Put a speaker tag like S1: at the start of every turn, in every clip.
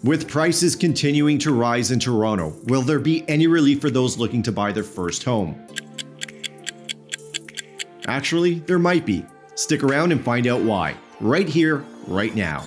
S1: With prices continuing to rise in Toronto, will there be any relief for those looking to buy their first home? Actually, there might be. Stick around and find out why, right here, right now.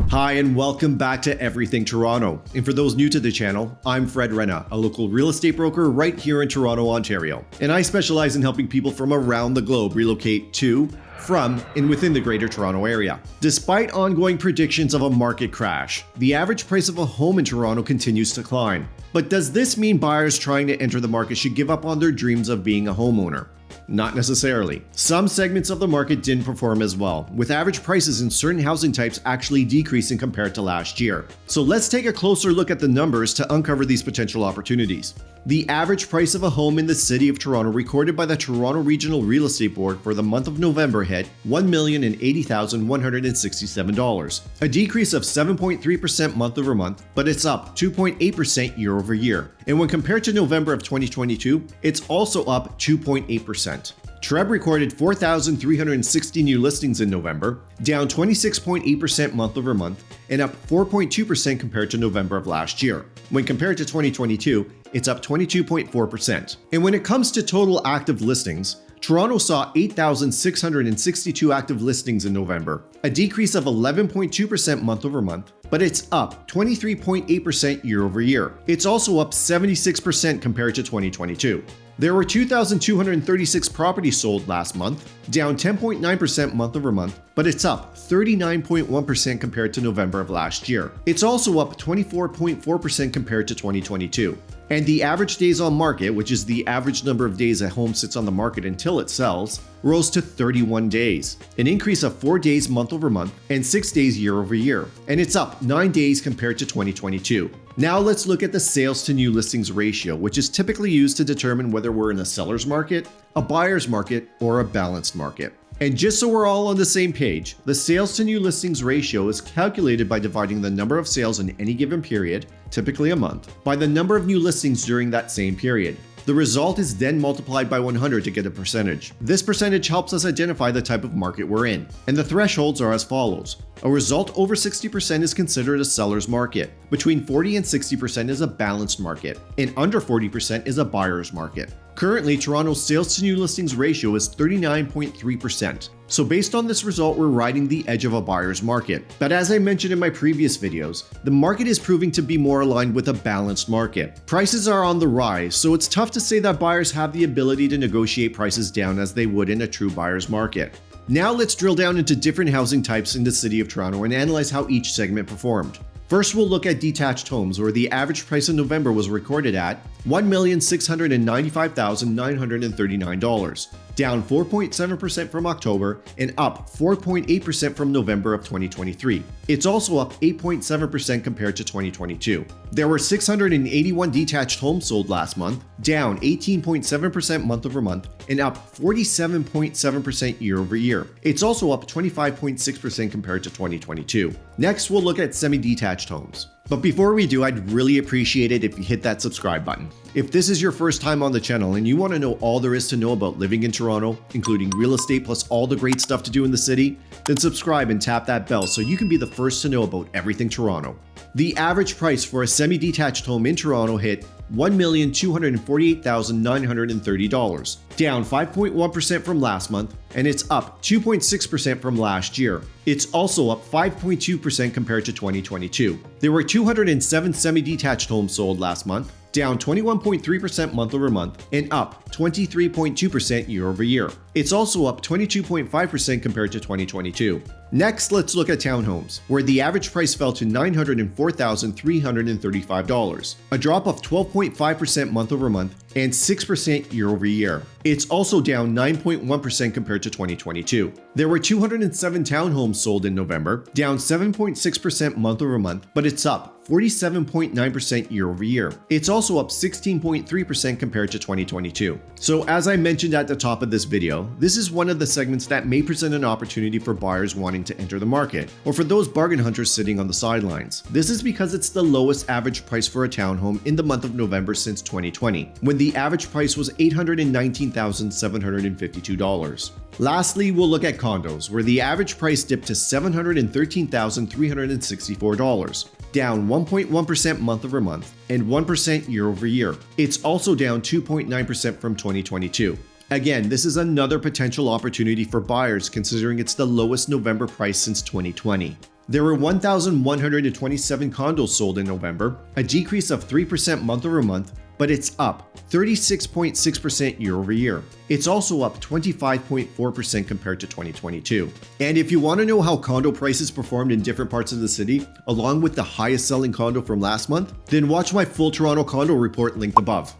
S1: Hi and welcome back to Everything Toronto. And for those new to the channel, I'm Fred Renna, a local real estate broker right here in Toronto, Ontario. And I specialize in helping people from around the globe relocate to, from, and within the Greater Toronto Area. Despite ongoing predictions of a market crash, the average price of a home in Toronto continues to climb. But does this mean buyers trying to enter the market should give up on their dreams of being a homeowner? Not necessarily. Some segments of the market didn't perform as well, with average prices in certain housing types actually decreasing compared to last year. So let's take a closer look at the numbers to uncover these potential opportunities. The average price of a home in the city of Toronto recorded by the Toronto Regional Real Estate Board for the month of November hit $1,080,167, a decrease of 7.3% month over month, but it's up 2.8% year over year. And when compared to November of 2022, it's also up 2.8%. TREB recorded 4,360 new listings in November, down 26.8% month over month, and up 4.2% compared to November of last year. When compared to 2022, it's up 22.4%. And when it comes to total active listings, Toronto saw 8,662 active listings in November, a decrease of 11.2% month over month, but it's up 23.8% year over year. It's also up 76% compared to 2022. There were 2,236 properties sold last month, down 10.9% month over month, but it's up 39.1% compared to November of last year. It's also up 24.4% compared to 2022. And the average days on market, which is the average number of days a home sits on the market until it sells, rose to 31 days, an increase of 4 days month over month and 6 days year over year. And it's up 9 days compared to 2022. Now let's look at the sales to new listings ratio, which is typically used to determine whether we're in a seller's market, a buyer's market, or a balanced market. And just so we're all on the same page, the sales to new listings ratio is calculated by dividing the number of sales in any given period, typically a month, by the number of new listings during that same period. The result is then multiplied by 100 to get a percentage. This percentage helps us identify the type of market we're in, and the thresholds are as follows. A result over 60% is considered a seller's market, between 40 and 60% is a balanced market, and under 40% is a buyer's market. Currently, Toronto's sales to new listings ratio is 39.3%. So based on this result, we're riding the edge of a buyer's market. But as I mentioned in my previous videos, the market is proving to be more aligned with a balanced market. Prices are on the rise, so it's tough to say that buyers have the ability to negotiate prices down as they would in a true buyer's market. Now let's drill down into different housing types in the city of Toronto and analyze how each segment performed. First, we'll look at detached homes, where the average price in November was recorded at $1,695,939, down 4.7% from October and up 4.8% from November of 2023. It's also up 8.7% compared to 2022. There were 681 detached homes sold last month, down 18.7% month over month and up 47.7% year over year. It's also up 25.6% compared to 2022. Next, we'll look at semi-detached homes. But before we do, I'd really appreciate it if you hit that subscribe button. If this is your first time on the channel and you want to know all there is to know about living in Toronto, including real estate plus all the great stuff to do in the city, then subscribe and tap that bell so you can be the first to know about everything Toronto. The average price for a semi-detached home in Toronto hit $1,248,930, down 5.1% from last month, and it's up 2.6% from last year. It's also up 5.2% compared to 2022. There were 207 semi-detached homes sold last month, down 21.3% month over month and up 23.2% year over year. It's also up 22.5% compared to 2022. Next, let's look at townhomes, where the average price fell to $904,335, a drop of 12.5% month over month and 6% year over year. It's also down 9.1% compared to 2022. There were 207 townhomes sold in November, down 7.6% month over month, but it's up 47.9% year over year. It's also up 16.3% compared to 2022. So as I mentioned at the top of this video, this is one of the segments that may present an opportunity for buyers wanting line to enter the market, or for those bargain hunters sitting on the sidelines. This is because it's the lowest average price for a townhome in the month of November since 2020, when the average price was $819,752. Lastly, we'll look at condos, where the average price dipped to $713,364, down 1.1% month over month and 1% year over year. It's also down 2.9% from 2022. Again, this is another potential opportunity for buyers considering it's the lowest November price since 2020. There were 1,127 condos sold in November, a decrease of 3% month over month, but it's up 36.6% year over year. It's also up 25.4% compared to 2022. And if you want to know how condo prices performed in different parts of the city, along with the highest selling condo from last month, then watch my full Toronto condo report linked above.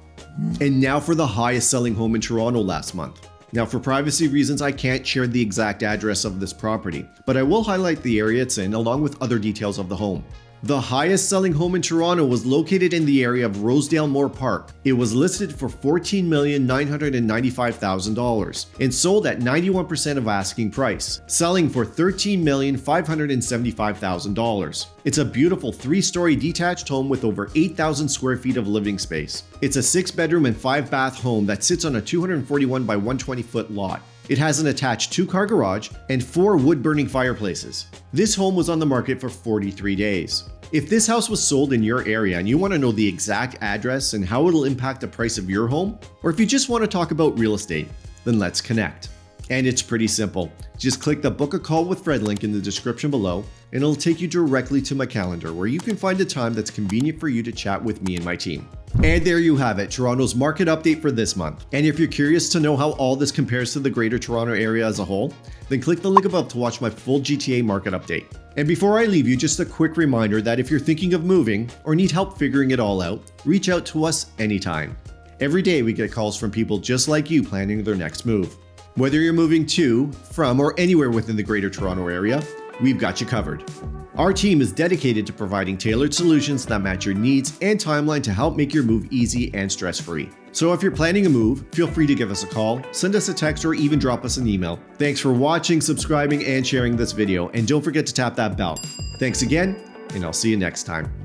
S1: And now for the highest selling home in Toronto last month. Now, for privacy reasons, I can't share the exact address of this property, but I will highlight the area it's in along with other details of the home. The highest selling home in Toronto was located in the area of Rosedale Moore Park. It was listed for $14,995,000 and sold at 91% of asking price, selling for $13,575,000. It's a beautiful 3-story detached home with over 8,000 square feet of living space. It's a 6-bedroom and 5-bath home that sits on a 241 by 120 foot lot. It has an attached 2-car garage and 4 wood-burning fireplaces. This home was on the market for 43 days. If this house was sold in your area and you want to know the exact address and how it'll impact the price of your home, or if you just want to talk about real estate, then let's connect. And it's pretty simple. Just click the Book a Call with Fred link in the description below, and it'll take you directly to my calendar where you can find a time that's convenient for you to chat with me and my team. And there you have it, Toronto's market update for this month. And if you're curious to know how all this compares to the Greater Toronto Area as a whole, then click the link above to watch my full GTA market update. And before I leave you, just a quick reminder that if you're thinking of moving or need help figuring it all out, reach out to us anytime. Every day we get calls from people just like you planning their next move. Whether you're moving to, from, or anywhere within the Greater Toronto Area, we've got you covered. Our team is dedicated to providing tailored solutions that match your needs and timeline to help make your move easy and stress-free. So if you're planning a move, feel free to give us a call, send us a text, or even drop us an email. Thanks for watching, subscribing, and sharing this video, and don't forget to tap that bell. Thanks again, and I'll see you next time.